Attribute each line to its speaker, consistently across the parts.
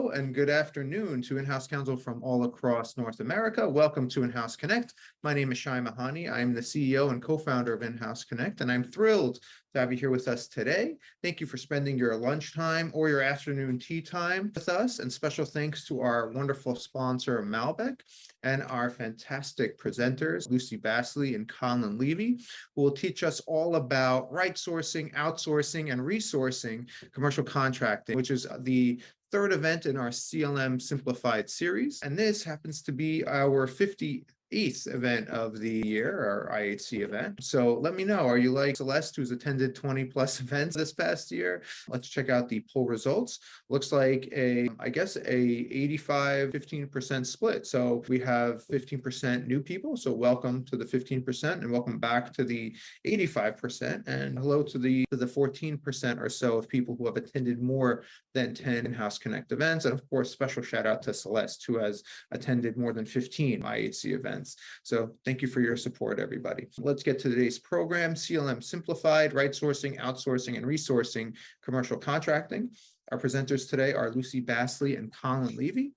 Speaker 1: Hello and good afternoon to in-house counsel from all across North America. Welcome to In-House Connect. My name is Shai Mahani. I'm the CEO and co-founder of In-House Connect, and I'm thrilled to have you here with us today. Thank you for spending your lunchtime or your afternoon tea time with us, and special thanks to our wonderful sponsor, Malbec, and our fantastic presenters, Lucy Bassli and Colin Levy, who will teach us all about right sourcing, outsourcing, and resourcing commercial contracting, which is the third event in our CLM Simplified series. And this happens to be our 58th event of the year, our IHC event. So let me know, are you like Celeste, who's attended 20 plus events this past year? Let's check out the poll results. Looks like a 85-15% split. So we have 15% new people. So welcome to the 15% and welcome back to the 85%. And hello to the 14% or so of people who have attended more than 10 In-House Connect events. And of course, special shout out to Celeste, who has attended more than 15 IHC events. So thank you for your support, everybody. Let's get to today's program. CLM Simplified, Right Sourcing, Outsourcing, and Resourcing Commercial Contracting. Our presenters today are Lucy Bassli and Colin Levy.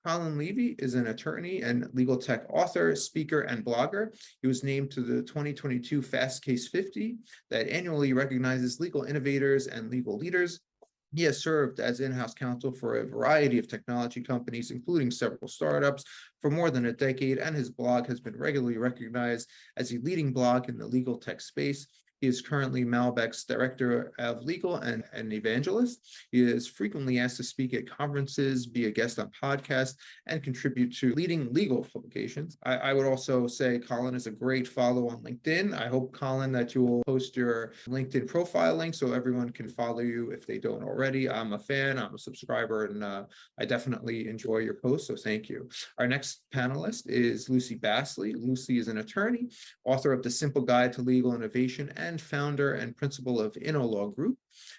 Speaker 1: Colin Levy is an attorney and legal tech author, speaker, and blogger. He was named to the 2022 Fast Case 50 that annually recognizes legal innovators and legal leaders. He has served as in-house counsel for a variety of technology companies, including several startups, for more than a decade, and his blog has been regularly recognized as a leading blog in the legal tech space. He is currently Malbec's Director of Legal and an evangelist. He is frequently asked to speak at conferences, be a guest on podcasts, and contribute to leading legal publications. I would also say Colin is a great follow on LinkedIn. I hope, Colin, that you will post your LinkedIn profile link so everyone can follow you if they don't already. I'm a fan, I'm a subscriber, and I definitely enjoy your posts, so thank you. Our next panelist is Lucy Bassli. Lucy is an attorney, author of The Simple Guide to Legal Innovation, and founder and principal of InnoLaw Group.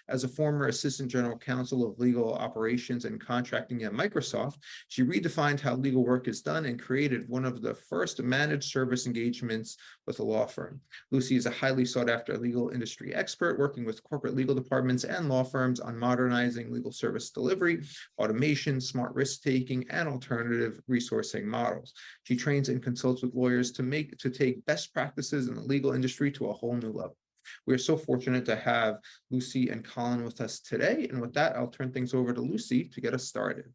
Speaker 1: As a former assistant general counsel of legal operations and contracting at Microsoft, she redefined how legal work is done and created one of the first managed service engagements with a law firm. Lucy is a highly sought after legal industry expert working with corporate legal departments and law firms on modernizing legal service delivery, automation, smart risk taking, and alternative resourcing models. She trains and consults with lawyers to take best practices in the legal industry to a whole new level. We are so fortunate to have Lucy and Colin with us today. And with that, I'll turn things over to Lucy to get us started.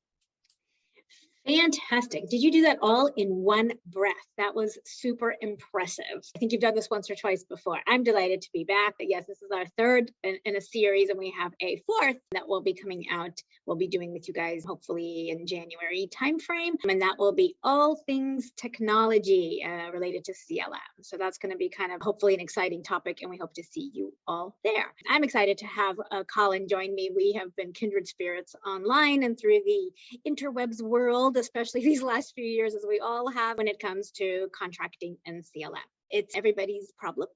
Speaker 2: Fantastic. Did you do that all in one breath? That was super impressive. I think you've done this once or twice before. I'm delighted to be back. But yes, this is our third in a series, and we have a fourth that will be coming out. We'll be doing with you guys hopefully in January timeframe. And that will be all things technology related to CLM. So that's going to be kind of hopefully an exciting topic, and we hope to see you all there. I'm excited to have Colin join me. We have been kindred spirits online and through the interwebs world, especially these last few years, as we all have when it comes to contracting and CLM. It's everybody's problem,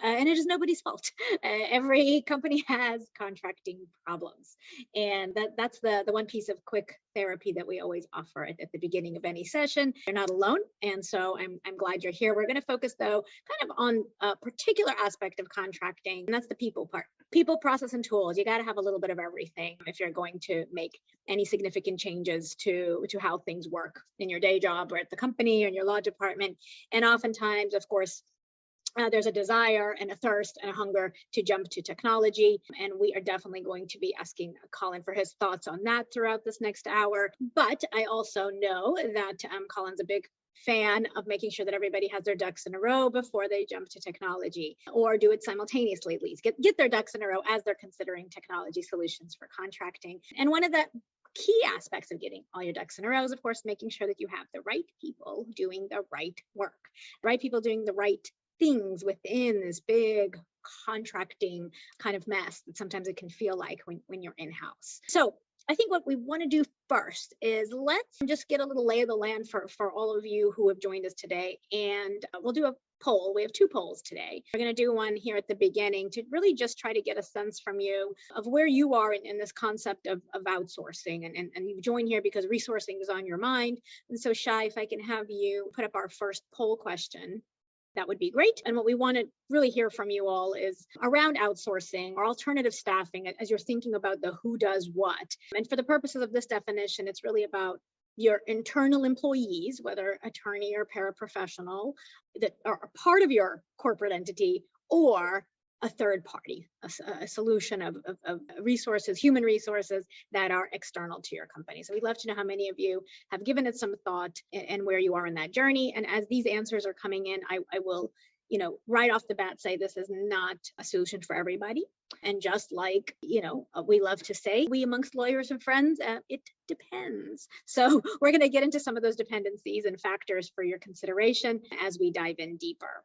Speaker 2: and it is nobody's fault. Every company has contracting problems, and that's the one piece of quick therapy that we always offer at the beginning of any session. You're not alone, and so I'm glad you're here. We're going to focus, though, kind of on a particular aspect of contracting, and that's the people part. People, process, and tools. You got to have a little bit of everything if you're going to make any significant changes to how things work in your day job or at the company or in your law department. And oftentimes, of course, there's a desire and a thirst and a hunger to jump to technology. And we are definitely going to be asking Colin for his thoughts on that throughout this next hour. But I also know that Colin's a big fan of making sure that everybody has their ducks in a row before they jump to technology, or do it simultaneously at least. Get their ducks in a row as they're considering technology solutions for contracting. And one of the key aspects of getting all your ducks in a row is, of course, making sure that you have the right people doing the right work, right people doing the right things within this big contracting kind of mess that sometimes it can feel like when you're in-house. So I think what we want to do first is let's just get a little lay of the land for all of you who have joined us today. And we'll do a poll. We have two polls today. We're going to do one here at the beginning to really just try to get a sense from you of where you are in this concept of outsourcing. And you've joined here because resourcing is on your mind. And so, Shai, if I can have you put up our first poll question. that would be great. And what we want to really hear from you all is around outsourcing or alternative staffing as you're thinking about the who does what. And for the purposes of this definition, it's really about your internal employees, whether attorney or paraprofessional, that are part of your corporate entity, or a third party, a solution of resources, human resources that are external to your company. So we'd love to know how many of you have given it some thought and where you are in that journey. And as these answers are coming in, I will, right off the bat say this is not a solution for everybody. And just like, we love to say, we amongst lawyers and friends, it depends. So we're going to get into some of those dependencies and factors for your consideration as we dive in deeper.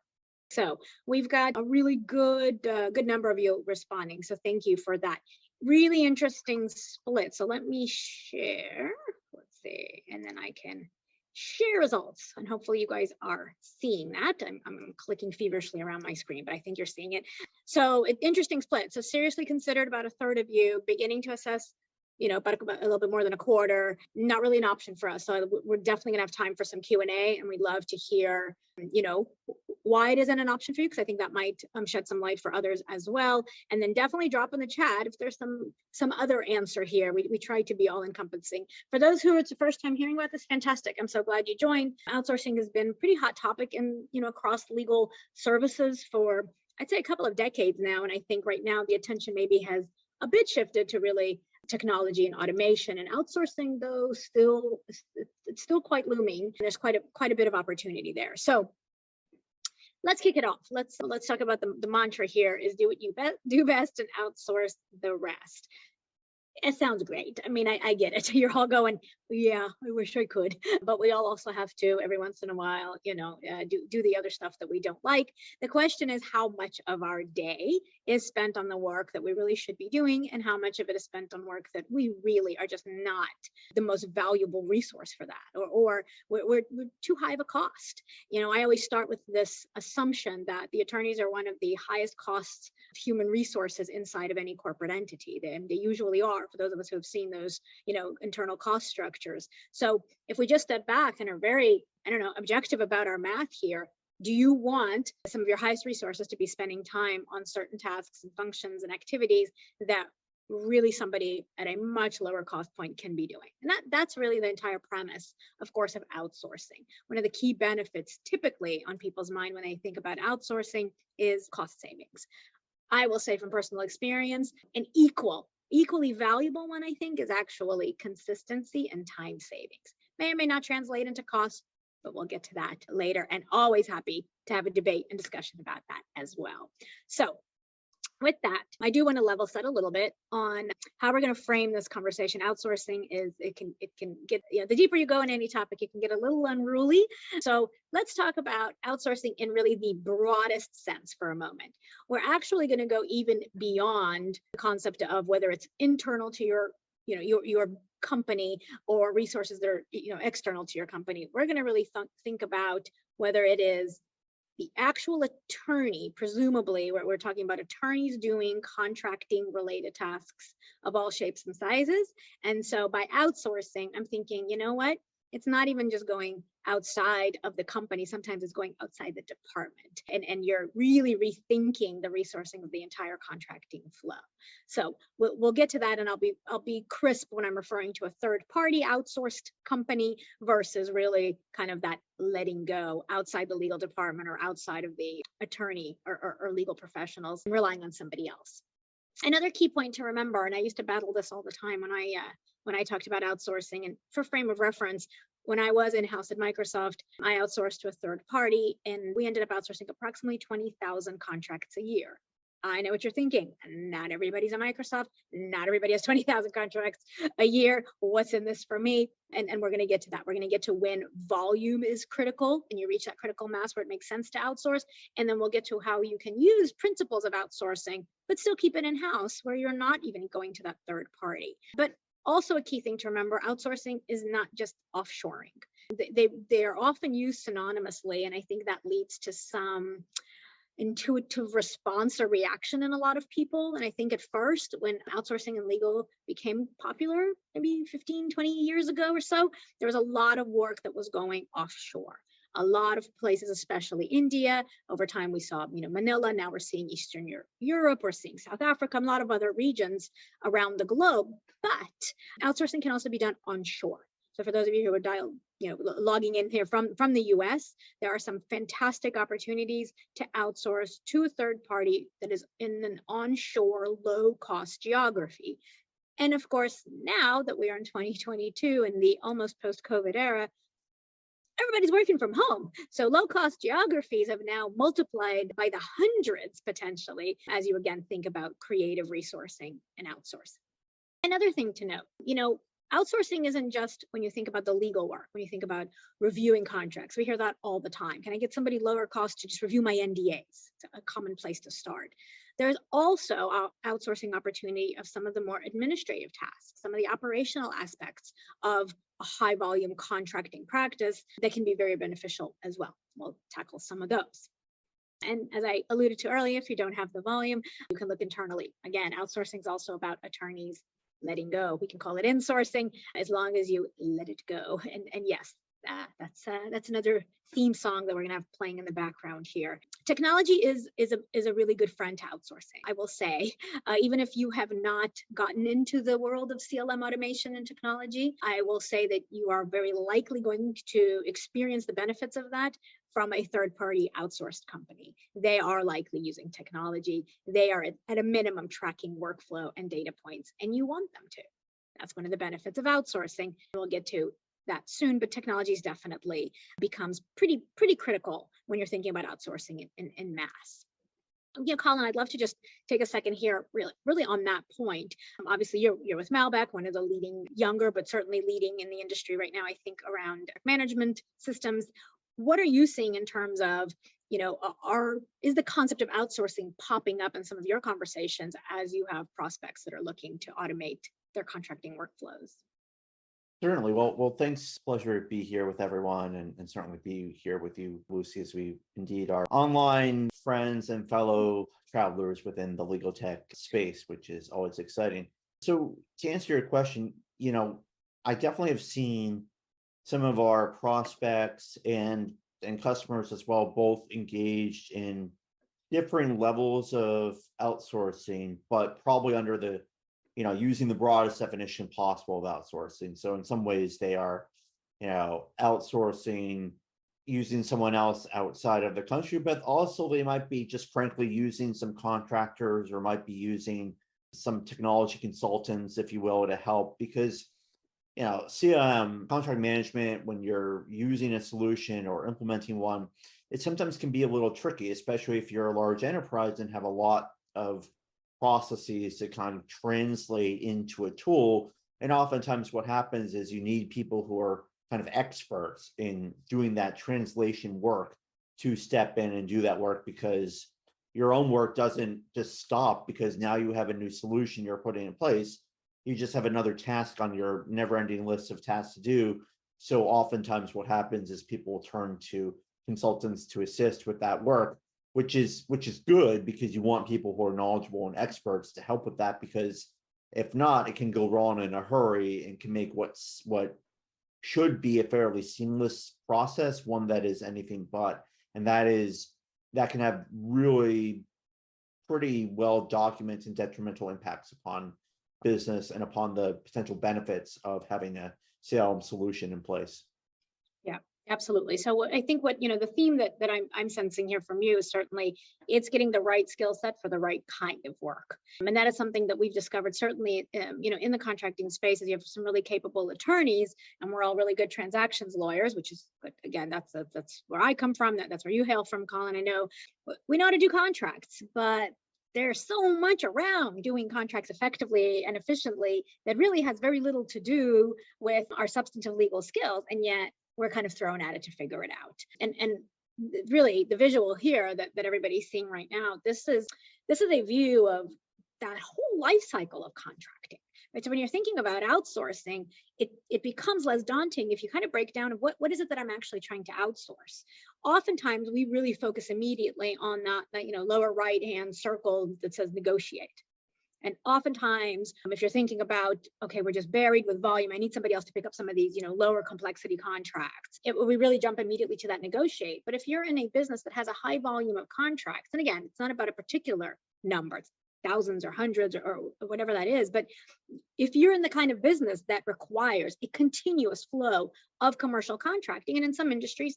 Speaker 2: So we've got a really good number of you responding. So thank you for that. Really interesting split. So let me share, let's see, and then I can share results. And hopefully you guys are seeing that. I'm clicking feverishly around my screen, but I think you're seeing it. So interesting split. So seriously considered about a third of you, beginning to assess, about a little bit more than a quarter, not really an option for us. So we're definitely gonna have time for some Q&A, and we'd love to hear, why it isn't an option for you, because I think that might shed some light for others as well. And then definitely drop in the chat if there's some other answer here. We try to be all encompassing. For those who it's the first time hearing about this, fantastic. I'm so glad you joined. Outsourcing has been a pretty hot topic in, across legal services for, I'd say, a couple of decades now. And I think right now the attention maybe has a bit shifted to really technology and automation, and outsourcing, though, it's still quite looming. There's quite a bit of opportunity there. So let's kick it off. Let's talk about the mantra here is do what you do best and outsource the rest. It sounds great. I mean, I get it. You're all going, yeah, I wish I could. But we all also have to, every once in a while, do the other stuff that we don't like. The question is how much of our day is spent on the work that we really should be doing, and how much of it is spent on work that we really are just not the most valuable resource for that, or we're too high of a cost. I always start with this assumption that the attorneys are one of the highest costs of human resources inside of any corporate entity. They usually are, for those of us who have seen those, internal cost structures. So if we just step back and are very, objective about our math here, do you want some of your highest resources to be spending time on certain tasks and functions and activities that really somebody at a much lower cost point can be doing? And that's really the entire premise, of course, of outsourcing. One of the key benefits typically on people's mind when they think about outsourcing is cost savings. I will say from personal experience, an equally valuable one, I think, is actually consistency and time savings. May or may not translate into cost, but we'll get to that later, and always happy to have a debate and discussion about that as well. So with that, I do want to level set a little bit on how we're going to frame this conversation. Outsourcing is, it can get, the deeper you go in any topic, it can get a little unruly. So let's talk about outsourcing in really the broadest sense for a moment. We're actually going to go even beyond the concept of whether it's internal to your company or resources that are, external to your company. We're going to really think about whether it is the actual attorney, presumably we're talking about attorneys doing contracting related tasks of all shapes and sizes. And so by outsourcing, I'm thinking, it's not even just going outside of the company. Sometimes it's going outside the department, and you're really rethinking the resourcing of the entire contracting flow. So we'll get to that, and I'll be crisp when I'm referring to a third party outsourced company versus really kind of that letting go outside the legal department or outside of the attorney or legal professionals and relying on somebody else. Another key point to remember, and I used to battle this all the time when I talked about outsourcing, and for frame of reference, when I was in-house at Microsoft, I outsourced to a third party, and we ended up outsourcing approximately 20,000 contracts a year. I know what you're thinking. Not everybody's at Microsoft. Not everybody has 20,000 contracts a year. What's in this for me? And we're going to get to that. We're going to get to when volume is critical and you reach that critical mass where it makes sense to outsource. And then we'll get to how you can use principles of outsourcing, but still keep it in-house where you're not even going to that third party. But also a key thing to remember, outsourcing is not just offshoring. They are often used synonymously, and I think that leads to some intuitive response or reaction in a lot of people. And I think at first, when outsourcing and legal became popular, maybe 15, 20 years ago or so, there was a lot of work that was going offshore. A lot of places, especially India. Over time, we saw, Manila. Now we're seeing Eastern Europe. We're seeing South Africa, a lot of other regions around the globe. But outsourcing can also be done onshore. So for those of you who are logging in here from the US, there are some fantastic opportunities to outsource to a third party that is in an onshore, low-cost geography. And of course, now that we are in 2022 in the almost post-COVID era, everybody's working from home. So low-cost geographies have now multiplied by the hundreds potentially as you again think about creative resourcing and outsource. Another thing to note, outsourcing isn't just when you think about the legal work, when you think about reviewing contracts. We hear that all the time. Can I get somebody lower cost to just review my NDAs? It's a common place to start. There's also outsourcing opportunity of some of the more administrative tasks, some of the operational aspects of a high volume contracting practice that can be very beneficial as well. We'll tackle some of those. And as I alluded to earlier, if you don't have the volume, you can look internally. Again, outsourcing is also about attorneys letting go. We can call it insourcing as long as you let it go. And yes, that's another theme song that we're gonna have playing in the background here. Technology is a really good friend to outsourcing. I will say, even if you have not gotten into the world of CLM automation and technology, I will say that you are very likely going to experience the benefits of that from a third-party outsourced company. They are likely using technology. They are at a minimum tracking workflow and data points, and you want them to. That's one of the benefits of outsourcing. We'll get to that soon, but technology is definitely becomes pretty critical when you're thinking about outsourcing in mass. Colin, I'd love to just take a second here, really on that point. Obviously, you're with Malbec, one of the leading, younger, but certainly leading in the industry right now, I think, around management systems. What are you seeing in terms of, is the concept of outsourcing popping up in some of your conversations as you have prospects that are looking to automate their contracting workflows?
Speaker 3: Certainly. Well, thanks. Pleasure to be here with everyone and certainly be here with you, Lucy, as we indeed are online friends and fellow travelers within the legal tech space, which is always exciting. So to answer your question, I definitely have seen some of our prospects and customers as well, both engaged in differing levels of outsourcing, but probably under the using the broadest definition possible of outsourcing. So in some ways they are, outsourcing using someone else outside of the country, but also they might be just frankly using some contractors or might be using some technology consultants, if you will, to help because, CLM, contract management, when you're using a solution or implementing one, it sometimes can be a little tricky, especially if you're a large enterprise and have a lot of processes to kind of translate into a tool. And oftentimes what happens is you need people who are kind of experts in doing that translation work to step in and do that work because your own work doesn't just stop because now you have a new solution you're putting in place. You just have another task on your never-ending list of tasks to do. So oftentimes what happens is people turn to consultants to assist with that work, which is good because you want people who are knowledgeable and experts to help with that, because if not, it can go wrong in a hurry and can make what should be a fairly seamless process one that is anything but. And that can have really pretty well documented detrimental impacts upon business and upon the potential benefits of having a CLM solution in place.
Speaker 2: Yeah, absolutely. So I think the theme that I'm sensing here from you is certainly it's getting the right skill set for the right kind of work. And that is something that we've discovered certainly, in the contracting space, is you have some really capable attorneys and we're all really good transactions lawyers, which is, again, that's where I come from. That's where you hail from, Colin. I know we know how to do contracts, but there's so much around doing contracts effectively and efficiently that really has very little to do with our substantive legal skills. And yet we're kind of thrown at it to figure it out. And really the visual here that everybody's seeing right now, this is a view of that whole life cycle of contracting. Right? So when you're thinking about outsourcing, it becomes less daunting if you kind of break down of what is it that I'm actually trying to outsource. Oftentimes we really focus immediately on that lower right hand circle that says negotiate. And oftentimes, if you're thinking about, okay, we're just buried with volume, I need somebody else to pick up some of these, lower complexity contracts. We really jump immediately to that negotiate. But if you're in a business that has a high volume of contracts, and again, it's not about a particular number, it's thousands or hundreds or whatever that is. But if you're in the kind of business that requires a continuous flow of commercial contracting, and in some industries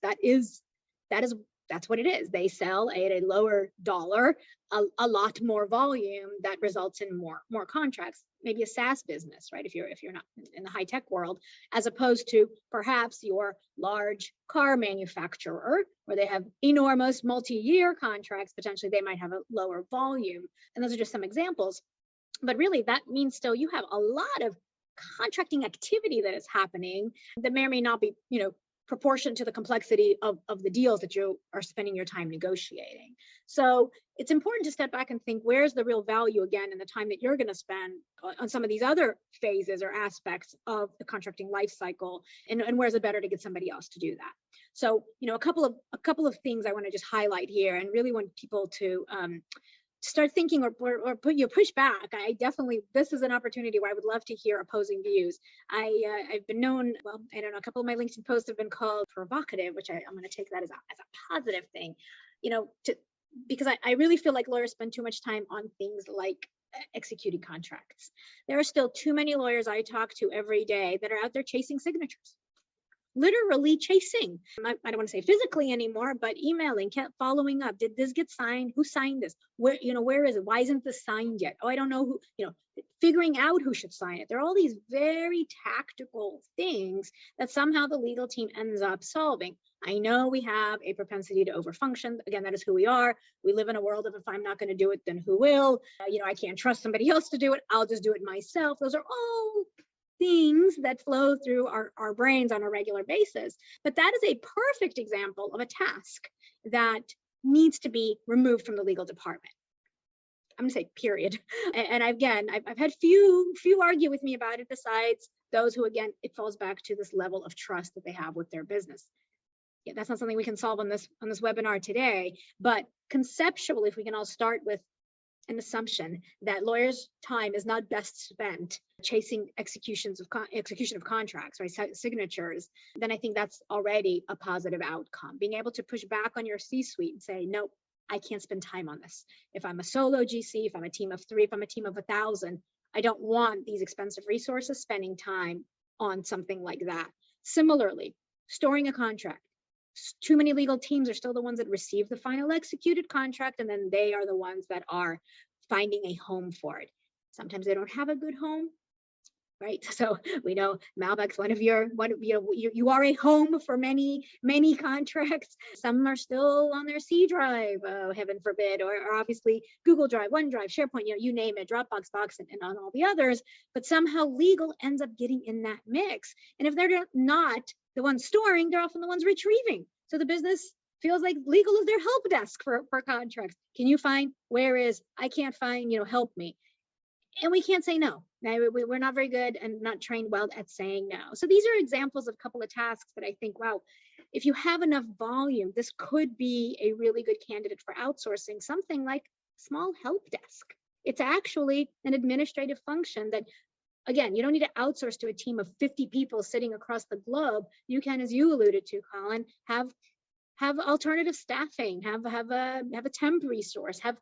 Speaker 2: that's what it is. They sell at a lower dollar, a lot more volume that results in more contracts. Maybe a SaaS business, right? If you're not in the high tech world, as opposed to perhaps your large car manufacturer, where they have enormous multi-year contracts. Potentially, they might have a lower volume. And those are just some examples. But really, that means still you have a lot of contracting activity that is happening that may or may not be, proportion to the complexity of the deals that you are spending your time negotiating. So it's important to step back and think, where's the real value again in the time that you're going to spend on some of these other phases or aspects of the contracting life cycle, and where's it better to get somebody else to do that. So, a couple of things I want to just highlight here, and really want people to start thinking or push back. This is an opportunity where I would love to hear opposing views. I've been known, I don't know, a couple of my LinkedIn posts have been called provocative, which I'm going to take that as a positive thing, because I really feel like lawyers spend too much time on things like executing contracts. There are still too many lawyers I talk to every day that are out there chasing signatures. Literally chasing. I don't want to say physically anymore, but emailing, kept following up. Did this get signed? Who signed this? Where is it? Why isn't this signed yet? Oh, I don't know who, figuring out who should sign it. There are all these very tactical things that somehow the legal team ends up solving. I know we have a propensity to overfunction. Again, that is who we are. We live in a world of, if I'm not going to do it, then who will? I can't trust somebody else to do it. I'll just do it myself. Those are all things that flow through our brains on a regular basis. But that is a perfect example of a task that needs to be removed from the legal department. I'm gonna say period. And again, I've had few argue with me about it, besides those who, again, it falls back to this level of trust that they have with their business. Yeah, that's not something we can solve on this webinar today, but conceptually, if we can all start with an assumption that lawyers' time is not best spent chasing execution of contracts, right, signatures, then I think that's already a positive outcome. Being able to push back on your C-suite and say, nope, I can't spend time on this. If I'm a solo GC, if I'm a team of 3, if I'm a team of 1,000, I don't want these expensive resources spending time on something like that. Similarly, storing a contract. Too many legal teams are still the ones that receive the final executed contract, and then they are the ones that are finding a home for it. Sometimes they don't have a good home, right? So we know Malbec's you are a home for many contracts. Some are still on their C drive, heaven forbid, or obviously Google Drive, OneDrive, SharePoint, you name it, Dropbox, Box, and on all the others. But somehow legal ends up getting in that mix, and if they're not the ones storing, they're often the ones retrieving. So the business feels like legal is their help desk for contracts. Can you find, where is, I can't find, help me. And we can't say no. We're not very good and not trained well at saying no. So these are examples of a couple of tasks that I think, wow, if you have enough volume, this could be a really good candidate for outsourcing, something like small help desk. It's actually an administrative function that, again, you don't need to outsource to a team of 50 people sitting across the globe. You can, as you alluded to, Colin, have alternative staffing, have a temp resource, have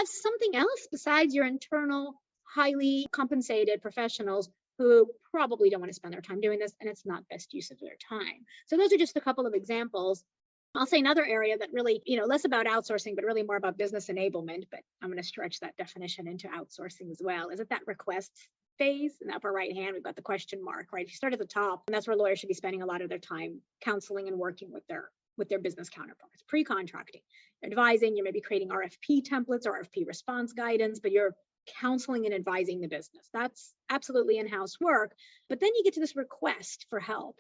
Speaker 2: something else besides your internal, highly compensated professionals who probably don't want to spend their time doing this, and it's not best use of their time. So those are just a couple of examples. I'll say another area that really, less about outsourcing, but really more about business enablement, but I'm going to stretch that definition into outsourcing as well, is that request phase. In the upper right hand, we've got the question mark, right? If you start at the top, and that's where lawyers should be spending a lot of their time counseling and working with their business counterparts, pre-contracting, advising. You may be creating RFP templates or RFP response guidance, but you're counseling and advising the business. That's absolutely in-house work. But then you get to this request for help.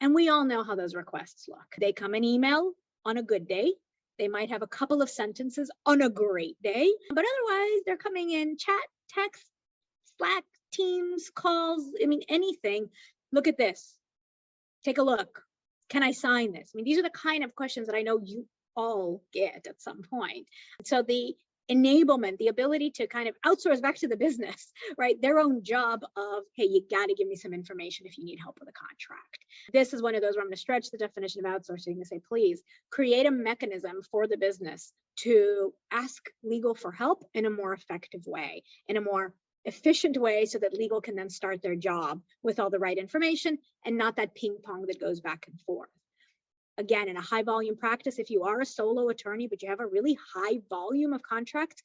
Speaker 2: And we all know how those requests look. They come in email on a good day. They might have a couple of sentences on a great day, but otherwise they're coming in chat, text, Slack, Teams, calls, anything. Look at this. Take a look. Can I sign this? These are the kind of questions that I know you all get at some point. So the enablement, the ability to kind of outsource back to the business, right? Their own job of, hey, you got to give me some information if you need help with a contract. This is one of those where I'm going to stretch the definition of outsourcing to say, please create a mechanism for the business to ask legal for help in a more effective way, in a more efficient way, so that legal can then start their job with all the right information and not that ping pong that goes back and forth. Again, in a high volume practice, if you are a solo attorney, but you have a really high volume of contracts,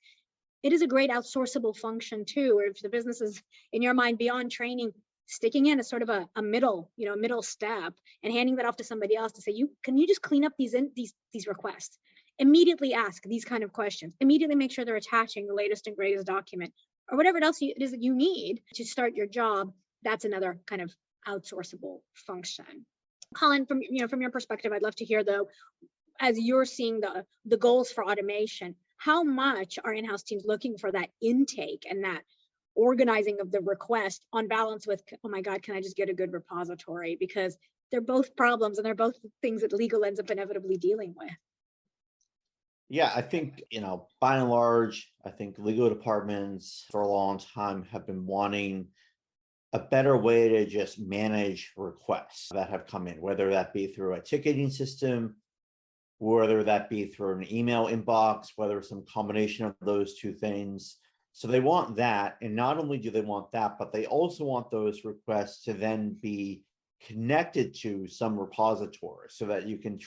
Speaker 2: it is a great outsourceable function too, or if the business is in your mind beyond training, sticking in a sort of a middle step and handing that off to somebody else to say, can you just clean up these requests? Immediately ask these kind of questions. Immediately make sure they're attaching the latest and greatest document or whatever else it is that you need to start your job. That's another kind of outsourceable function. Colin, from your perspective, I'd love to hear though, as you're seeing the goals for automation, how much are in-house teams looking for that intake and that organizing of the request on balance with, oh my God, can I just get a good repository? Because they're both problems and they're both things that legal ends up inevitably dealing with.
Speaker 3: Yeah, I think, by and large, I think legal departments for a long time have been wanting a better way to just manage requests that have come in, whether that be through a ticketing system, whether that be through an email inbox, whether some combination of those two things. So they want that. And not only do they want that, but they also want those requests to then be connected to some repository so that you can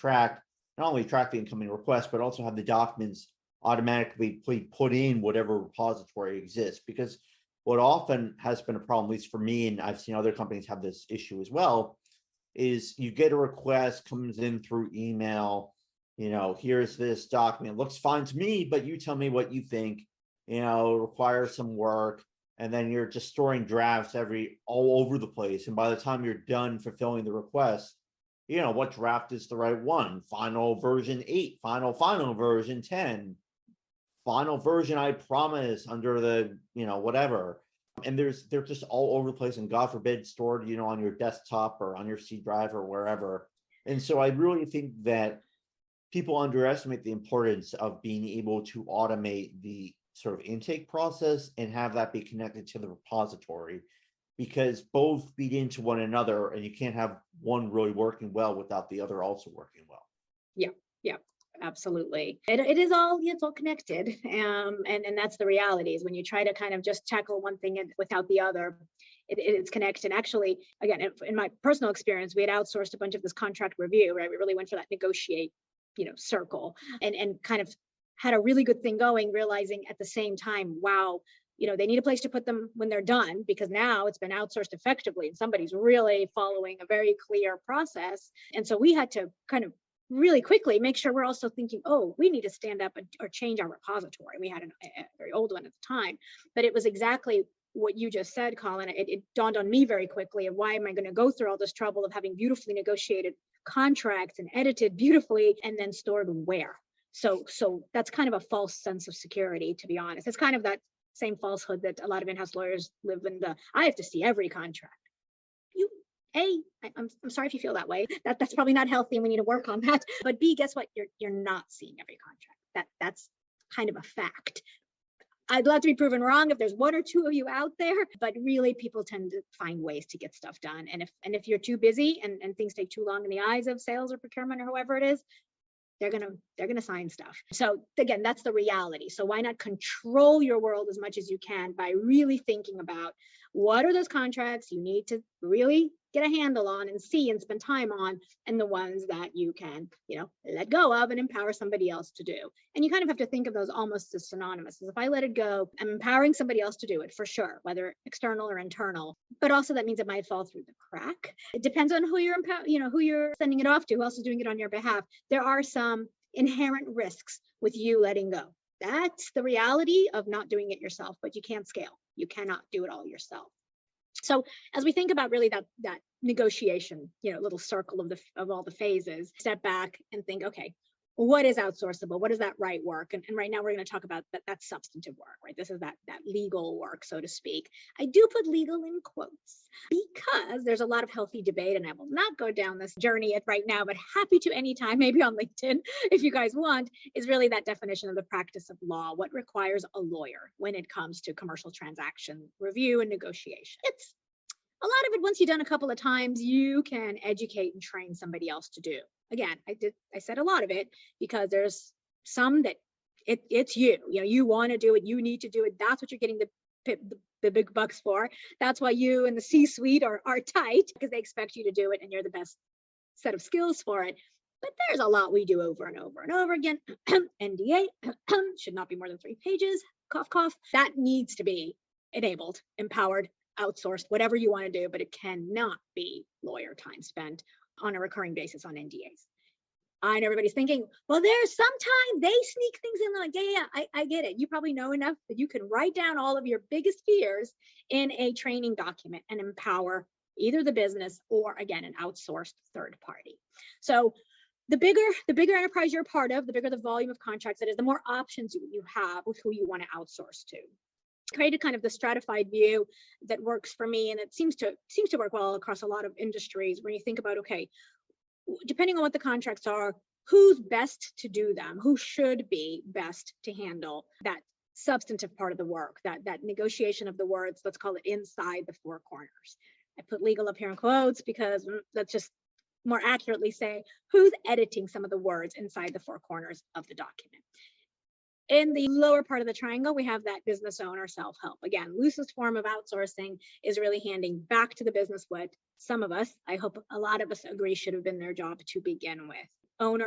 Speaker 3: not only track the incoming request, but also have the documents automatically put in whatever repository exists. Because what often has been a problem, at least for me, and I've seen other companies have this issue as well, is you get a request, comes in through email, here's this document, looks fine to me, but you tell me what you think, requires some work, and then you're just storing drafts all over the place. And by the time you're done fulfilling the request, what draft is the right one? Final version 8, final version 10, final version, I promise, under the, whatever. And they're just all over the place, and God forbid stored, on your desktop or on your C drive or wherever. And so I really think that people underestimate the importance of being able to automate the sort of intake process and have that be connected to the repository, because both feed into one another, and you can't have one really working well without the other also working well.
Speaker 2: Yeah, absolutely. It's all connected. And that's the reality, is when you try to kind of just tackle one thing without the other, it's connected. Actually, again, in my personal experience, we had outsourced a bunch of this contract review, right? We really went for that negotiate, circle, and kind of had a really good thing going, realizing at the same time, wow, they need a place to put them when they're done, because now it's been outsourced effectively and somebody's really following a very clear process. And so we had to kind of really quickly make sure we're also thinking, oh, we need to stand up or change our repository. We had a very old one at the time, but it was exactly what you just said, Colin. It dawned on me very quickly of, why am I going to go through all this trouble of having beautifully negotiated contracts and edited beautifully and then stored where? So that's kind of a false sense of security, to be honest. It's kind of that same falsehood that a lot of in-house lawyers live in. I have to see every contract. I'm sorry if you feel that way. That's probably not healthy, and we need to work on that. But B, guess what? You're not seeing every contract. That's kind of a fact. I'd love to be proven wrong if there's one or two of you out there, but really people tend to find ways to get stuff done. And if you're too busy and things take too long in the eyes of sales or procurement or whoever it is, they're gonna sign stuff. So again, that's the reality. So why not control your world as much as you can by really thinking about what are those contracts you need to really get a handle on and see and spend time on, and the ones that you can, let go of and empower somebody else to do. And you kind of have to think of those almost as synonymous. As if I let it go, I'm empowering somebody else to do it, for sure, whether external or internal. But also that means it might fall through the crack. It depends on who you're sending it off to, who else is doing it on your behalf. There are some inherent risks with you letting go. That's the reality of not doing it yourself, but you can't scale. You cannot do it all yourself. So as we think about really that negotiation, little circle of all the phases, step back and think, okay, what is outsourceable? What is that right work? And right now we're going to talk about that substantive work, right? This is that legal work, so to speak. I do put legal in quotes because there's a lot of healthy debate, and I will not go down this journey right now, but happy to anytime, maybe on LinkedIn, if you guys want, is really that definition of the practice of law. What requires a lawyer when it comes to commercial transaction review and negotiation? It's a lot of it, once you've done a couple of times, you can educate and train somebody else to do. Again, I said a lot of it because there's some that it's you want to do it, you need to do it. That's what you're getting the big bucks for. That's why you and the C-suite are tight, because they expect you to do it and you're the best set of skills for it. But there's a lot we do over and over and over again. NDA should not be more than 3 pages. Cough, cough. That needs to be enabled, empowered, outsourced, whatever you want to do, but it cannot be lawyer time spent on a recurring basis on NDAs. I know everybody's thinking, well, there's sometimes they sneak things in. Like, yeah, I get it. You probably know enough that you can write down all of your biggest fears in a training document and empower either the business or, again, an outsourced third party. So the bigger enterprise you're a part of, the bigger the volume of contracts it is, the more options you have with who you want to outsource to. Created kind of the stratified view that works for me, and it seems to work well across a lot of industries, where you think about, okay, depending on what the contracts are, who's best to do them, who should be best to handle that substantive part of the work, that negotiation of the words, let's call it inside the 4 corners. I put legal up here in quotes because let's just more accurately say who's editing some of the words inside the 4 corners of the document. In the lower part of the triangle, we have that business owner self-help. Again, loosest form of outsourcing is really handing back to the business what some of us, I hope a lot of us agree, should have been their job to begin with.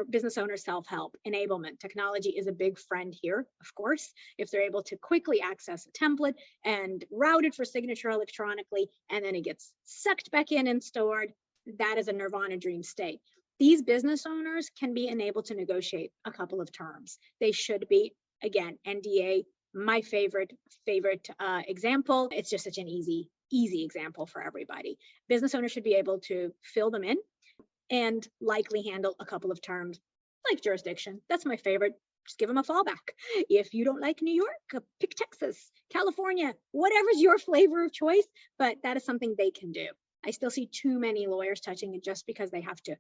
Speaker 2: Business owner self-help, enablement. Technology is a big friend here, of course. If they're able to quickly access a template and route it for signature electronically, and then it gets sucked back in and stored, that is a nirvana dream state. These business owners can be enabled to negotiate a couple of terms. They should be. Again, NDA, my favorite example. It's just such an easy example for everybody. Business owners should be able to fill them in and likely handle a couple of terms like jurisdiction. That's my favorite. Just give them a fallback. If you don't like New York, pick Texas, California, whatever's your flavor of choice, but that is something they can do. I still see too many lawyers touching it just because they have to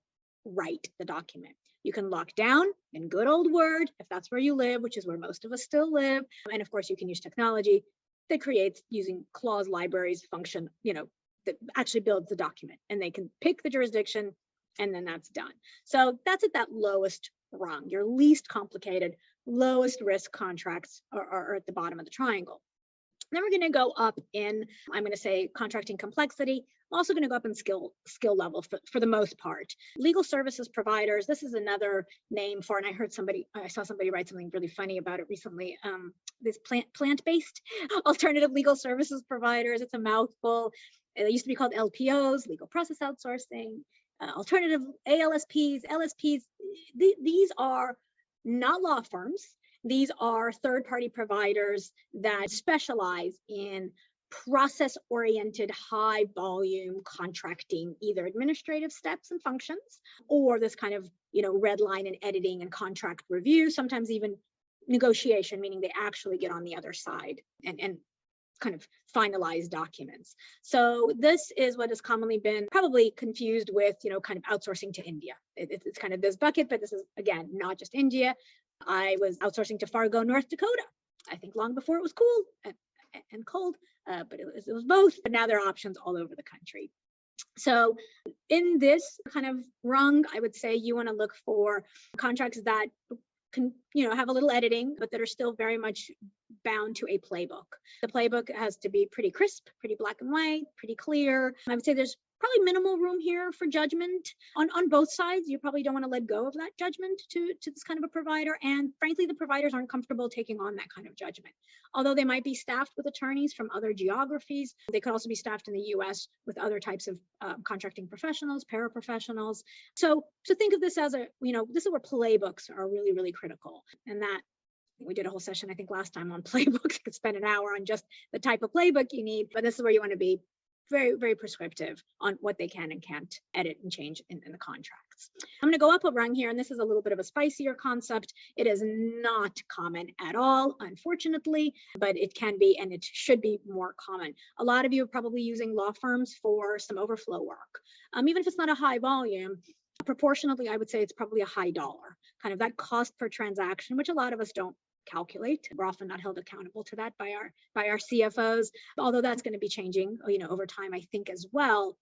Speaker 2: write the document. You can lock down in good old Word, if that's where you live, which is where most of us still live. And of course, you can use technology that creates, using clause libraries function, that actually builds the document, and they can pick the jurisdiction, and then that's done. So that's at that lowest rung. Your least complicated, lowest risk contracts are at the bottom of the triangle. Then we're going to go up in, I'm going to say, contracting complexity. I'm also going to go up in skill level for the most part. Legal services providers, this is another name for, and I saw somebody write something really funny about it recently. This plant-based alternative legal services providers, it's a mouthful. It used to be called LPOs, legal process outsourcing, alternative ALSPs, LSPs. These are not law firms. These are third-party providers that specialize in process-oriented, high-volume contracting, either administrative steps and functions, or this kind of, red line and editing and contract review, sometimes even negotiation, meaning they actually get on the other side and kind of finalize documents. So this is what has commonly been probably confused with, kind of outsourcing to India. It's kind of this bucket, but this is, again, not just India. I was outsourcing to Fargo, North Dakota, I think long before it was cool and cold, but it was both. But now there are options all over the country. So in this kind of rung, I would say you want to look for contracts that can, have a little editing, but that are still very much bound to a playbook. The playbook has to be pretty crisp, pretty black and white, pretty clear. I would say there's probably minimal room here for judgment on both sides. You probably don't want to let go of that judgment to this kind of a provider. And frankly, the providers aren't comfortable taking on that kind of judgment. Although they might be staffed with attorneys from other geographies, they could also be staffed in the US with other types of contracting professionals, paraprofessionals. So think of this as this is where playbooks are really, really critical. And that we did a whole session, I think last time, on playbooks. You could spend an hour on just the type of playbook you need, but this is where you want to be very, very prescriptive on what they can and can't edit and change in the contracts. I'm going to go up a rung here, and this is a little bit of a spicier concept. It is not common at all, unfortunately, but it can be, and it should be more common. A lot of you are probably using law firms for some overflow work. Even if it's not a high volume, proportionately, I would say it's probably a high dollar, kind of that cost per transaction, which a lot of us don't calculate. We're often not held accountable to that by our CFOs, although that's going to be changing, over time, I think, as well.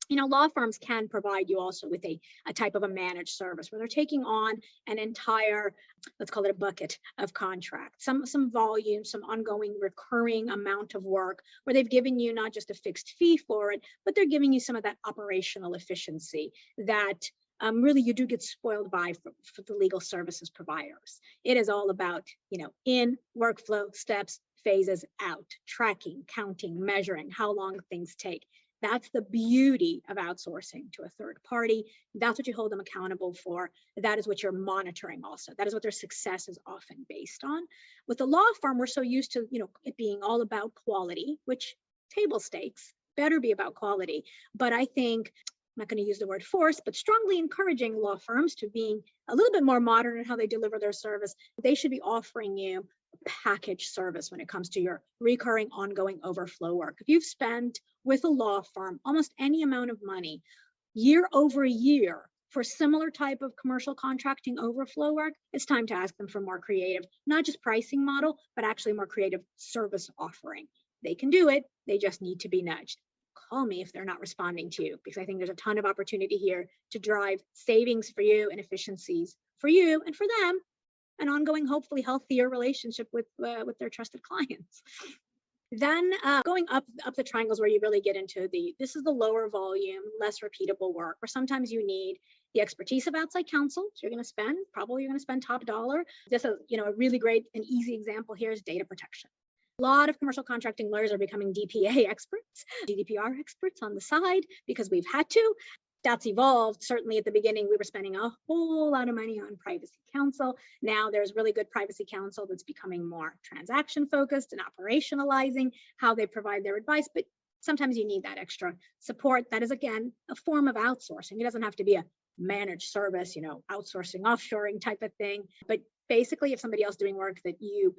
Speaker 2: Law firms can provide you also with a type of a managed service where they're taking on an entire, let's call it a bucket of contracts, some volume, some ongoing recurring amount of work where they've given you not just a fixed fee for it, but they're giving you some of that operational efficiency that really you do get spoiled by for the legal services providers. It is all about, in workflow steps, phases, out, tracking, counting, measuring, how long things take. That's the beauty of outsourcing to a third party. That's what you hold them accountable for. That is what you're monitoring also. That is what their success is often based on. With the law firm, we're so used to, it being all about quality, which table stakes better be about quality. But I think, I'm not going to use the word force, but strongly encouraging law firms to being a little bit more modern in how they deliver their service. They should be offering you a package service when it comes to your recurring, ongoing overflow work. If you've spent with a law firm almost any amount of money year over year for similar type of commercial contracting overflow work, it's time to ask them for more creative, not just pricing model, but actually more creative service offering. They can do it. They just need to be nudged. Call me if they're not responding to you, because I think there's a ton of opportunity here to drive savings for you and efficiencies for you and for them, an ongoing, hopefully healthier relationship with their trusted clients. Then going up the triangles where you really get into this is the lower volume, less repeatable work, where sometimes you need the expertise of outside counsel. So you're going to spend top dollar. This is, a really great and easy example here is data protection. A lot of commercial contracting lawyers are becoming DPA experts, GDPR experts on the side because we've had to. That's evolved. Certainly at the beginning, we were spending a whole lot of money on privacy counsel. Now there's really good privacy counsel that's becoming more transaction focused and operationalizing how they provide their advice. But sometimes you need that extra support. That is, again, a form of outsourcing. It doesn't have to be a managed service, outsourcing, offshoring type of thing. But basically, if somebody else doing work that you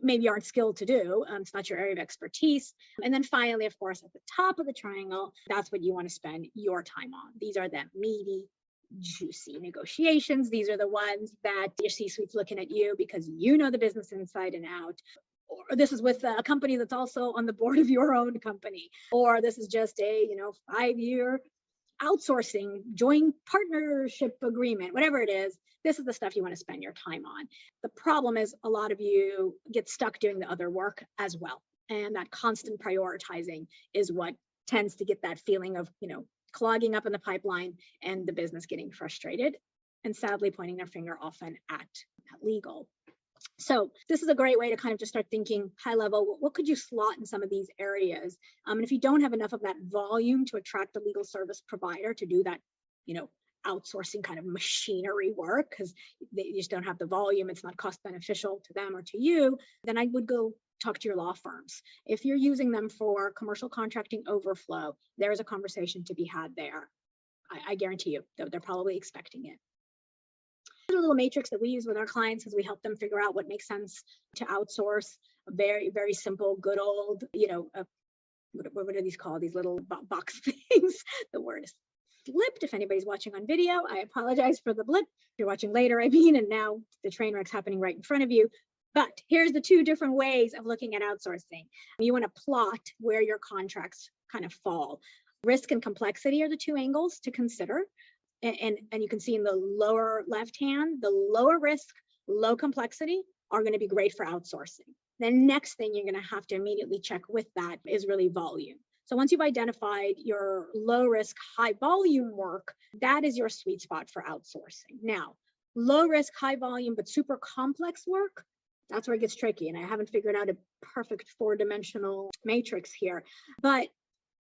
Speaker 2: maybe aren't skilled to do, it's not your area of expertise. And then finally, of course, at the top of the triangle, that's what you want to spend your time on. These are the meaty, juicy negotiations. These are the ones that your C-suite's looking at you because you know the business inside and out. Or this is with a company that's also on the board of your own company. Or this is just a 5-year outsourcing joint partnership agreement, whatever it is. This is the stuff you want to spend your time on. The problem is a lot of you get stuck doing the other work as well. And that constant prioritizing is what tends to get that feeling of, clogging up in the pipeline and the business getting frustrated and sadly pointing their finger often at legal. So this is a great way to kind of just start thinking high level. What could you slot in some of these areas? And if you don't have enough of that volume to attract a legal service provider to do that, outsourcing kind of machinery work, because they just don't have the volume, it's not cost beneficial to them or to you, then I would go talk to your law firms. If you're using them for commercial contracting overflow, there is a conversation to be had there. I guarantee you, they're probably expecting it. A little matrix that we use with our clients as we help them figure out what makes sense to outsource. A very, very simple, good old, what are these called? These little box things. The word is flipped. If anybody's watching on video, I apologize for the blip. If you're watching later, and now the train wreck's happening right in front of you. But here's the two different ways of looking at outsourcing. You want to plot where your contracts kind of fall. Risk and complexity are the two angles to consider. And you can see in the lower left hand, the lower risk, low complexity are going to be great for outsourcing. The next thing you're going to have to immediately check with that is really volume. So once you've identified your low risk, high volume work, that is your sweet spot for outsourcing. Now, low risk, high volume, but super complex work, that's where it gets tricky. And I haven't figured out a perfect 4-dimensional matrix here. But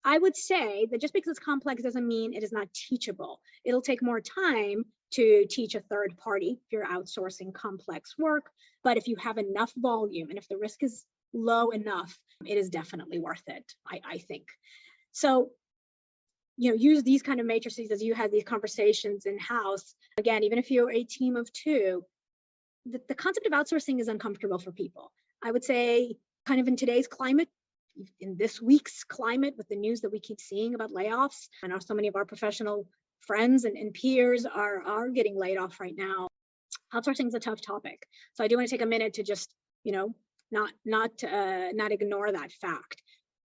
Speaker 2: I would say that just because it's complex doesn't mean it is not teachable. It'll take more time to teach a third party if you're outsourcing complex work. But if you have enough volume and if the risk is low enough, it is definitely worth it, I think. So, use these kind of matrices as you had these conversations in-house. Again, even if you're a team of two, the concept of outsourcing is uncomfortable for people. I would say kind of in today's climate, in this week's climate, with the news that we keep seeing about layoffs, I know so many of our professional friends and peers are getting laid off right now. Outsourcing is a tough topic. So I do want to take a minute to just, not ignore that fact.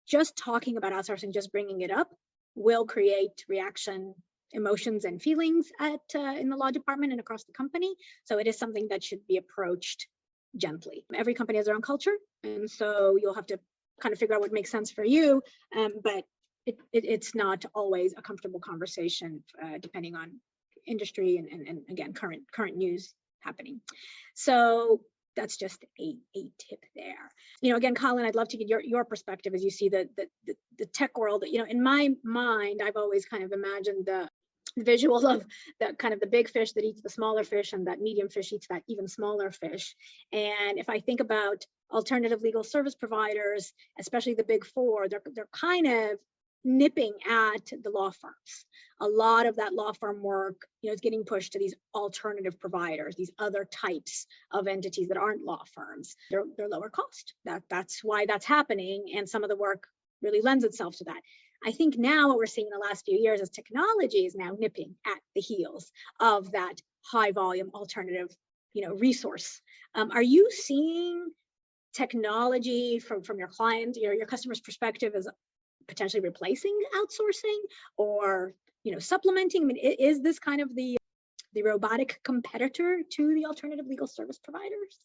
Speaker 2: Just talking about outsourcing, just bringing it up, will create reaction, emotions, and feelings in the law department and across the company. So it is something that should be approached gently. Every company has their own culture, and so you'll have to kind of figure out what makes sense for you. But it's not always a comfortable conversation, depending on industry and again, current news happening. So that's just a tip there. Again, Colin, I'd love to get your perspective as you see the tech world. In my mind, I've always kind of imagined the visual of the big fish that eats the smaller fish, and that medium fish eats that even smaller fish. And if I think about alternative legal service providers, especially the big four, they're kind of nipping at the law firms. A lot of that law firm work, is getting pushed to these alternative providers, these other types of entities that aren't law firms. They're lower cost. That's why that's happening, and some of the work really lends itself to that. I think now what we're seeing in the last few years is technology is now nipping at the heels of that high volume alternative, resource. Are you seeing technology from your client, your customer's perspective as potentially replacing outsourcing or supplementing? I mean, is this kind of the robotic competitor to the alternative legal service providers?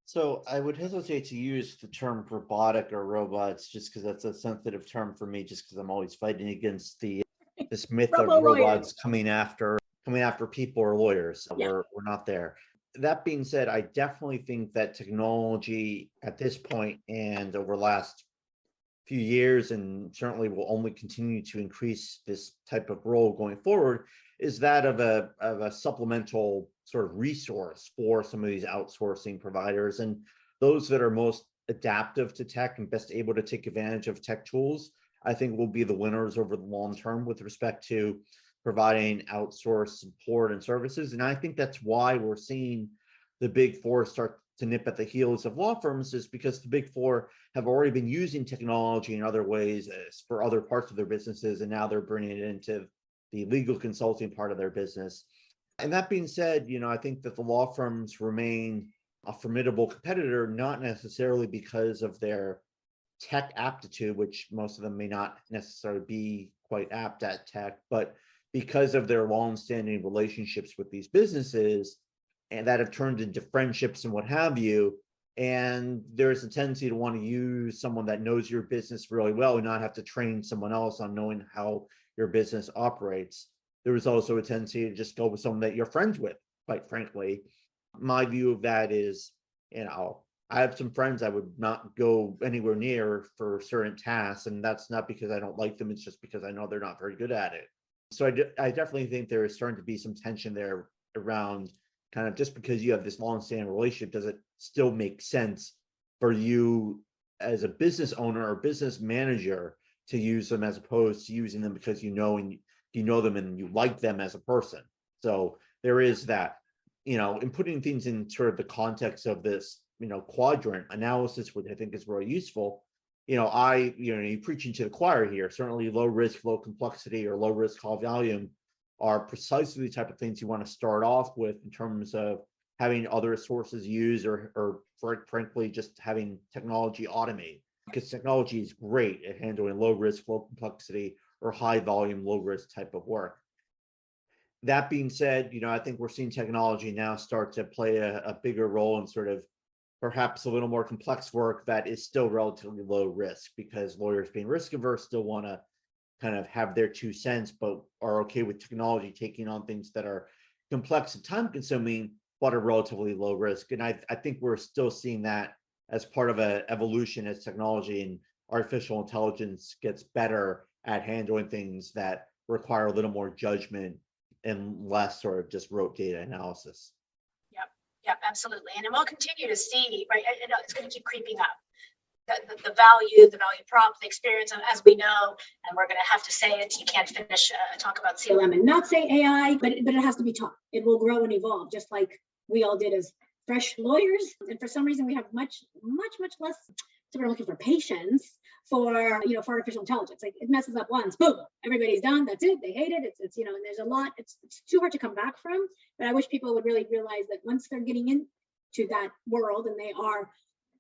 Speaker 3: So I would hesitate to use the term robotic or robots, just because that's a sensitive term for me, just because I'm always fighting against this myth of robots coming after people or lawyers. Yeah. We're not there. That being said, I definitely think that technology at this point and over the last few years, and certainly will only continue to increase this type of role going forward, is that of a supplemental sort of resource for some of these outsourcing providers. And those that are most adaptive to tech and best able to take advantage of tech tools, I think will be the winners over the long term with respect to providing outsourced support and services. And I think that's why we're seeing the big four start to nip at the heels of law firms, is because the big four have already been using technology in other ways for other parts of their businesses, and now they're bringing it into the legal consulting part of their business. And that being said, I think that the law firms remain a formidable competitor, not necessarily because of their tech aptitude, which most of them may not necessarily be quite apt at tech, but because of their long-standing relationships with these businesses, and that have turned into friendships and what have you. And there's a tendency to want to use someone that knows your business really well and not have to train someone else on knowing how your business operates. There is also a tendency to just go with someone that you're friends with, quite frankly. My view of that is, I have some friends I would not go anywhere near for certain tasks, and that's not because I don't like them, it's just because I know they're not very good at it. So I definitely think there is starting to be some tension there around kind of, just because you have this long-standing relationship, does it still make sense for you as a business owner or business manager to use them, as opposed to using them because you know them and you like them as a person? So there is that, in putting things in sort of the context of this, quadrant analysis, which I think is really useful. You're preaching to the choir here. Certainly low risk, low complexity, or low risk, high volume are precisely the type of things you want to start off with in terms of having other sources use, or frankly, just having technology automate, because technology is great at handling low risk, low complexity, or high volume, low risk type of work. That being said, I think we're seeing technology now start to play a bigger role in sort of perhaps a little more complex work that is still relatively low risk, because lawyers, being risk averse, still want to kind of have their 2 cents, but are okay with technology taking on things that are complex and time consuming, but are relatively low risk. And I think we're still seeing that as part of an evolution as technology and artificial intelligence gets better at handling things that require a little more judgment and less sort of just rote data analysis.
Speaker 4: Yeah, absolutely. And we'll continue to see, right? It's going to keep creeping up. The value prop, the experience, as we know, and we're going to have to say it. You can't finish talk about CLM and not say AI, but it has to be taught. It will grow and evolve, just like we all did as fresh lawyers. And for some reason, we have much less. So we're looking for patience for artificial intelligence. Like, it messes up once, boom, everybody's done. That's it. They hate it. It's and there's a lot. It's too hard to come back from. But I wish people would really realize that once they're getting into that world and they are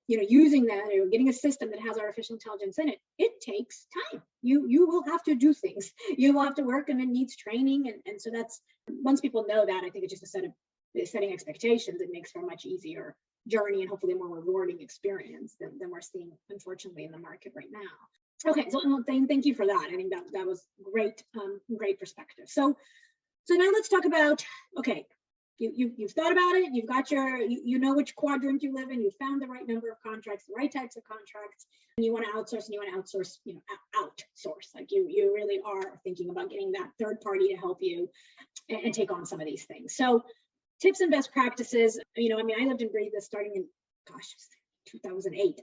Speaker 4: using that, or getting a system that has artificial intelligence in it, it takes time. You will have to do things. You will have to work, and it needs training. And so that's, once people know that, I think it's just setting expectations. It makes for a much easier journey and hopefully a more rewarding experience than we're seeing, unfortunately, in the market right now. Okay, so thank you for that. I think that was great, great perspective. So now let's talk about, okay, you've thought about it, you've got you know which quadrant you live in, you found the right number of contracts, the right types of contracts, and you want to outsource, outsource. Like you really are thinking about getting that third party to help you and take on some of these things. So tips and best practices, I lived and breathed this starting in, 2008.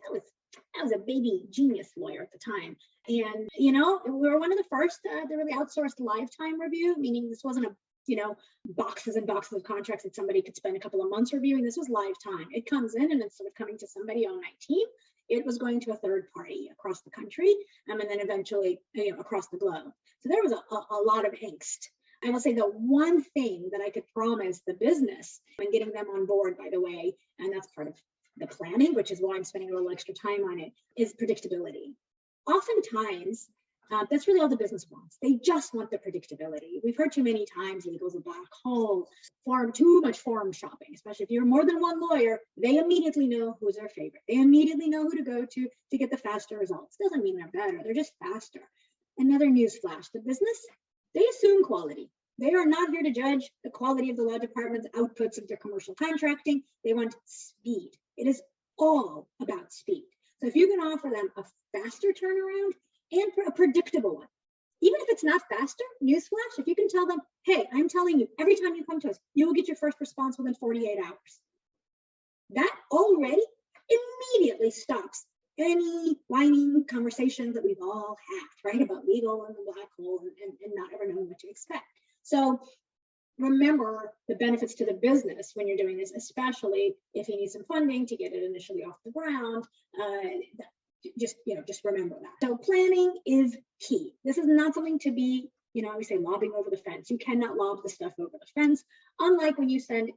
Speaker 4: I was a baby genius lawyer at the time. And, we were one of the first to really outsource lifetime review, meaning this wasn't boxes and boxes of contracts that somebody could spend a couple of months reviewing. This was lifetime. It comes in, and instead of coming to somebody on my team, it was going to a third party across the country, and then eventually, across the globe. So there was a lot of angst. I will say the one thing that I could promise the business, and getting them on board, by the way, and that's part of the planning, which is why I'm spending a little extra time on it, is predictability. Oftentimes, that's really all the business wants. They just want the predictability. We've heard too many times legals a black hole, too much forum shopping, especially if you're more than one lawyer. They immediately know who's their favorite. They immediately know who to go to get the faster results. Doesn't mean they're better, they're just faster. Another news flash, the business, they assume quality. They are not here to judge the quality of the law department's outputs of their commercial contracting. They want speed. It is all about speed. So if you can offer them a faster turnaround and a predictable one, even if it's not faster, newsflash, if you can tell them, hey, I'm telling you, every time you come to us, you will get your first response within 48 hours. That already immediately stops any whining conversations that we've all had, right, about legal and the black hole and not ever knowing what to expect. So remember the benefits to the business when you're doing this, especially if you need some funding to get it initially off the ground. Just remember that. So planning is key. This is not something to be, we say lobbing over the fence. You cannot lob the stuff over the fence. Unlike when you send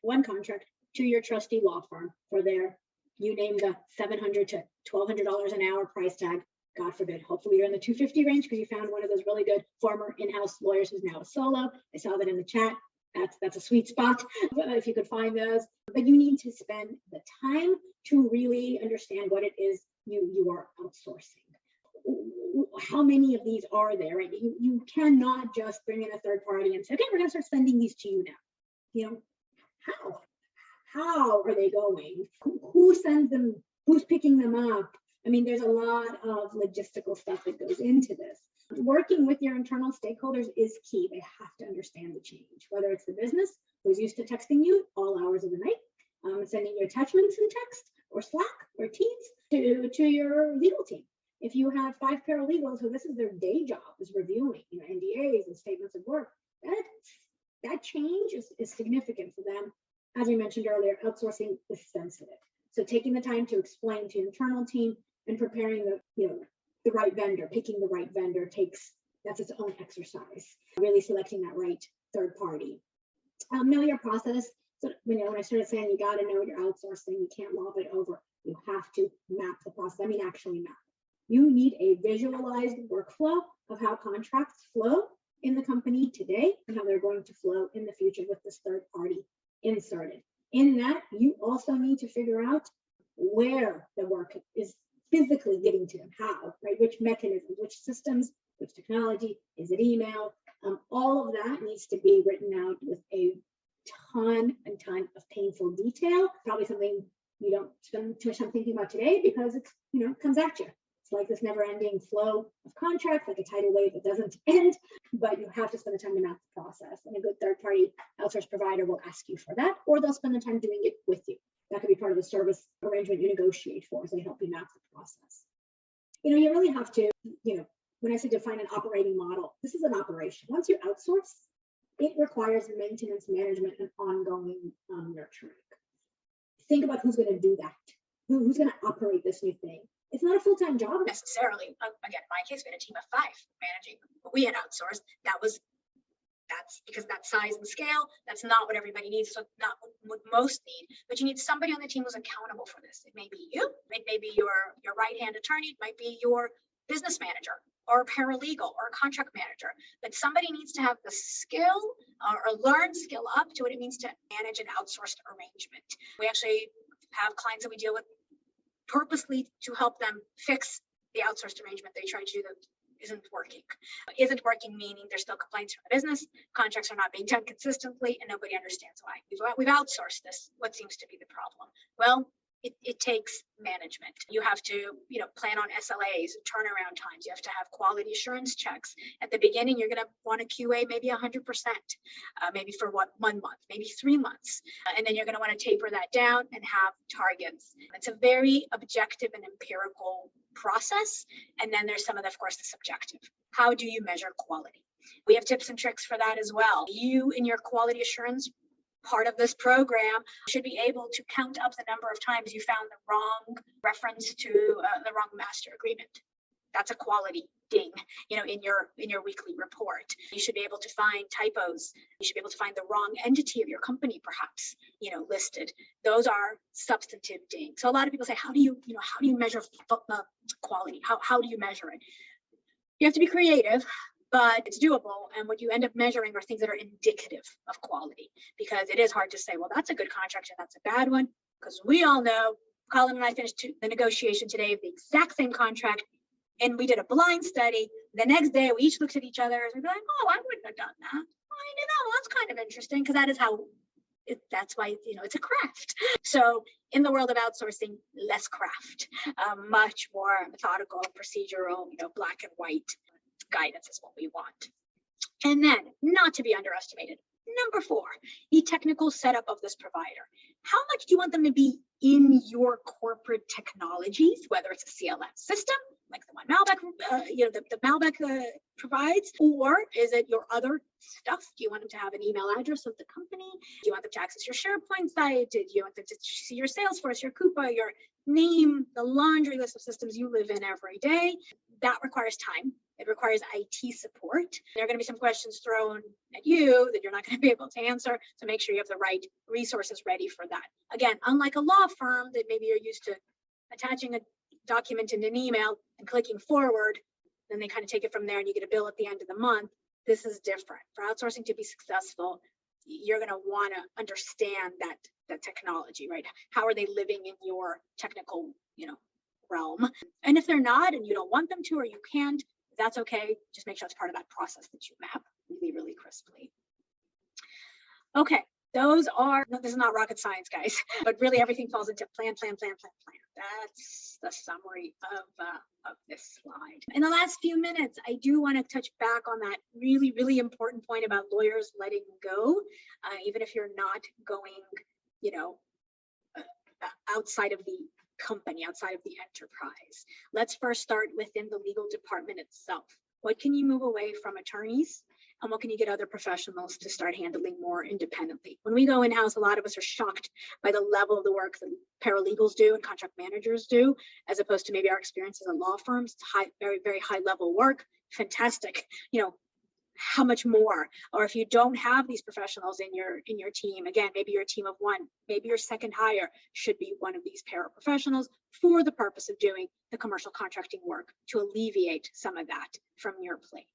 Speaker 4: one contract to your trusty law firm for their, you name the $700 to $1,200 an hour price tag. God forbid, hopefully you're in the $250 range because you found one of those really good former in-house lawyers who's now a solo. I saw that in the chat. That's a sweet spot if you could find those. But you need to spend the time to really understand what it is you are outsourcing. How many of these are there? Right? You cannot just bring in a third party and say, okay, we're going to start sending these to you now. How are they going? Who sends them? Who's picking them up? I mean, there's a lot of logistical stuff that goes into this. Working with your internal stakeholders is key. They have to understand the change, whether it's the business who's used to texting you all hours of the night, sending you attachments in text or Slack or Teams to your legal team. If you have 5 paralegals who this is their day job, is reviewing NDAs and statements of work, that change is significant for them. As we mentioned earlier, outsourcing is sensitive. So taking the time to explain to your internal team and preparing the right vendor, picking the right vendor that's its own exercise. Really selecting that right third party. Know your process. So when I started saying you got to know what you're outsourcing, you can't lob it over. You have to map the process. Actually map. You need a visualized workflow of how contracts flow in the company today and how they're going to flow in the future with this third party inserted. In that, you also need to figure out where the work is physically getting to them, how, right? Which mechanisms, which systems, which technology, is it email? All of that needs to be written out with a ton of painful detail. Probably something you don't spend too much time thinking about today because it's, it comes at you. It's
Speaker 2: like this never-ending flow of contracts, like a tidal wave that doesn't end, but you have to spend the time to map the process. And a good third-party outsource provider will ask you for that, or they'll spend the time doing it with you. That could be part of the service arrangement you negotiate for, so they help you map the process. You really have to, when I say define an operating model, this is an operation. Once you outsource, it requires maintenance, management, and ongoing nurturing. Think about who's going to do that. Who's going to operate this new thing? It's not a full-time job
Speaker 4: necessarily. Again, in my case, we had a team of 5 managing. We had outsourced. That's because that size and scale, that's not what everybody needs. So not what most need, but you need somebody on the team who's accountable for this. It may be you, it may be your right-hand attorney, it might be your business manager or a paralegal or a contract manager, but somebody needs to have the skill or learn skill up to what it means to manage an outsourced arrangement. We actually have clients that we deal with purposely to help them fix the outsourced arrangement they tried to do that isn't working. Isn't working meaning there's still complaints from the business, contracts are not being done consistently, and nobody understands why. We've outsourced this. What seems to be the problem? Well, it takes management. You have to, plan on SLAs, turnaround times. You have to have quality assurance checks. At the beginning, you're going to want a QA maybe 100%, maybe for 1 month, maybe 3 months. And then you're going to want to taper that down and have targets. It's a very objective and empirical process. And then there's some of the, of course, the subjective. How do you measure quality? We have tips and tricks for that as well. You in your quality assurance part of this program should be able to count up the number of times you found the wrong reference to the wrong master agreement. That's a quality ding, in your weekly report. You should be able to find typos. You should be able to find the wrong entity of your company, perhaps, listed. Those are substantive dings. So a lot of people say, how do you measure quality? How do you measure it? You have to be creative, but it's doable. And what you end up measuring are things that are indicative of quality, because it is hard to say, well, that's a good contract and that's a bad one, because we all know, Colin and I finished the negotiation today of the exact same contract, and we did a blind study. The next day, we each looked at each other and we'd be like, oh, I wouldn't have done that. Well, that's kind of interesting, because that is how, that's why, it's a craft. So in the world of outsourcing, less craft, much more methodical, procedural, black and white guidance is what we want. And then, not to be underestimated, number 4, the technical setup of this provider. How much do you want them to be in your corporate technologies, whether it's a CLM system, like the one Malbec, the Malbec provides, or is it your other stuff? Do you want them to have an email address of the company? Do you want them to access your SharePoint site? Do you want them to see your Salesforce, your Coupa, your name, the laundry list of systems you live in every day? That requires time. It requires IT support. There are going to be some questions thrown at you that you're not going to be able to answer. So make sure you have the right resources ready for that. Again, unlike a law firm that maybe you're used to attaching a document in an email and clicking forward, then they kind of take it from there and you get a bill at the end of the month. This is different. For outsourcing to be successful, you're going to want to understand that technology, right? How are they living in your technical, realm? And if they're not, and you don't want them to, or you can't, that's okay. Just make sure it's part of that process that you map really, really crisply. Okay, this is not rocket science, guys, but really everything falls into plan. That's the summary of this slide. In the last few minutes, I do want to touch back on that really, really important point about lawyers letting go, even if you're not going, outside of the company, outside of the enterprise. Let's first start within the legal department itself. What can you move away from attorneys? And what can you get other professionals to start handling more independently? When we go in-house, a lot of us are shocked by the level of the work that paralegals do and contract managers do, as opposed to maybe our experiences in law firms. It's very, very high level work. Fantastic. How much more? Or if you don't have these professionals in your team, again, maybe you're a team of 1, maybe your second hire should be one of these paraprofessionals for the purpose of doing the commercial contracting work to alleviate some of that from your plate.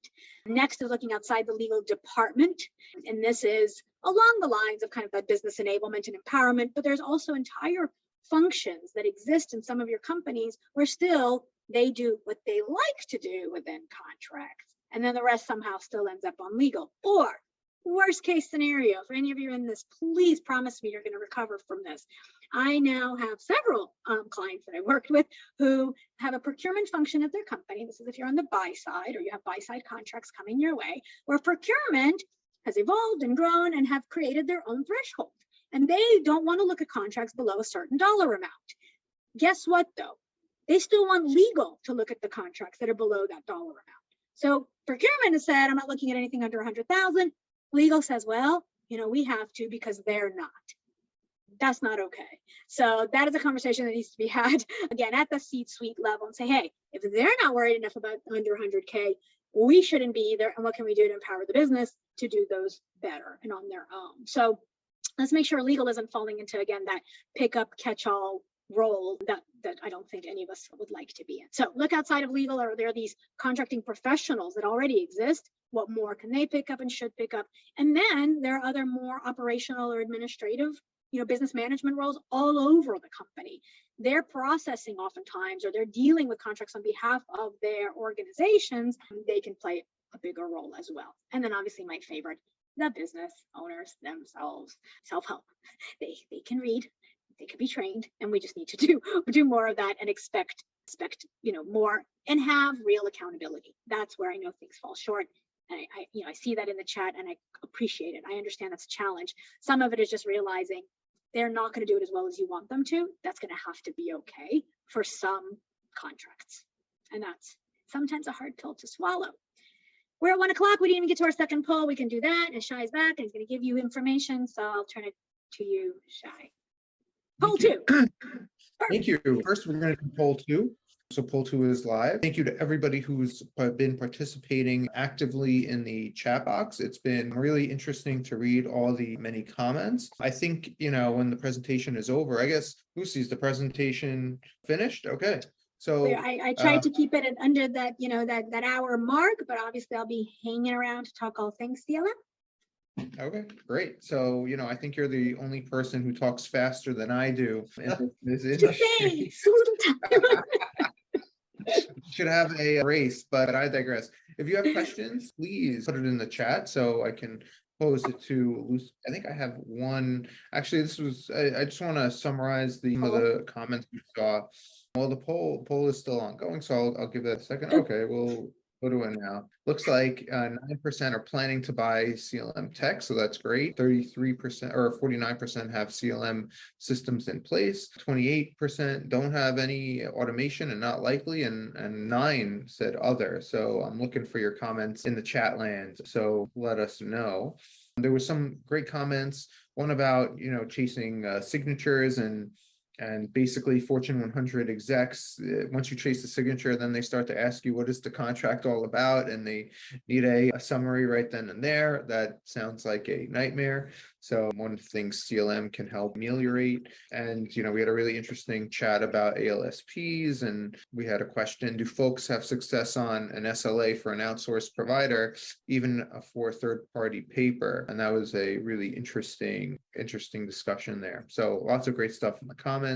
Speaker 4: Next is looking outside the legal department. And this is along the lines of kind of that business enablement and empowerment, but there's also entire functions that exist in some of your companies where still they do what they like to do within contracts. And then the rest somehow still ends up on legal. Or
Speaker 2: Worst case scenario, for any of you in this, please promise me you're going to recover from this. I now have several clients that I worked with who have a procurement function at their company. This is if you're on the buy side or you have buy side contracts coming your way, where procurement has evolved and grown and have created their own threshold. And they don't want to look at contracts below a certain dollar amount. Guess what though? They still want legal to look at the contracts that are below that dollar amount. So procurement has said, I'm not looking at anything under 100,000. Legal says, well, we have to because they're not. That's not okay. So that is a conversation that needs to be had again at the C-suite level and say, hey, if they're not worried enough about under 100K, we shouldn't be either. And what can we do to empower the business to do those better and on their own? So let's make sure legal isn't falling into, again, that pick up, catch all role that I don't think any of us would like to be in. So look outside of legal. Are there these contracting professionals that already exist? What more can they pick up and should pick up? And then there are other more operational or administrative, business management roles all over the company. They're processing oftentimes, or they're dealing with contracts on behalf of their organizations. They can play a bigger role as well. And then obviously my favorite, the business owners themselves, self-help. They can read, they can be trained, and we just need to do more of that and expect more and have real accountability. That's where I know things fall short. And I see that in the chat and I appreciate it. I understand that's a challenge. Some of it is just realizing they're not going to do it as well as you want them to. That's going to have to be okay for some contracts. And that's sometimes a hard pill to swallow. We're at 1 o'clock. We didn't even get to our second poll. We can do that. And Shai's back and he's going to give you information. So I'll turn it to you, Shai. Poll 2.
Speaker 1: Thank you. First, we're going to do poll 2. So poll 2 is live. Thank you to everybody who's been participating actively in the chat box. It's been really interesting to read all the many comments. I think, when the presentation is over, I guess, Lucy's the presentation finished? Okay. So
Speaker 2: I tried to keep it under that, that hour mark, but obviously I'll be hanging around to talk all things CLM.
Speaker 1: Okay, great. So, I think you're the only person who talks faster than I do in this industry. Should have a race, but I digress. If you have questions, please put it in the chat so I can pose it to Lucy. I think I have one. Actually, I just want to summarize some of the comments we saw. Well, the poll is still ongoing, so I'll give that a second. Okay, we'll go to it now. Looks like 9% are planning to buy CLM tech, so that's great. 33% or 49% have CLM systems in place. 28% don't have any automation and not likely, and 9 said other. So I'm looking for your comments in the chat land. So let us know. There was some great comments. One about chasing signatures and basically Fortune 100 execs, once you chase the signature, then they start to ask you, what is the contract all about? And they need a summary right then and there. That sounds like a nightmare. So one of the things CLM can help ameliorate. And, we had a really interesting chat about ALSPs, and we had a question, do folks have success on an SLA for an outsourced provider, even for third-party paper? And that was a really interesting discussion there. So lots of great stuff in the comments.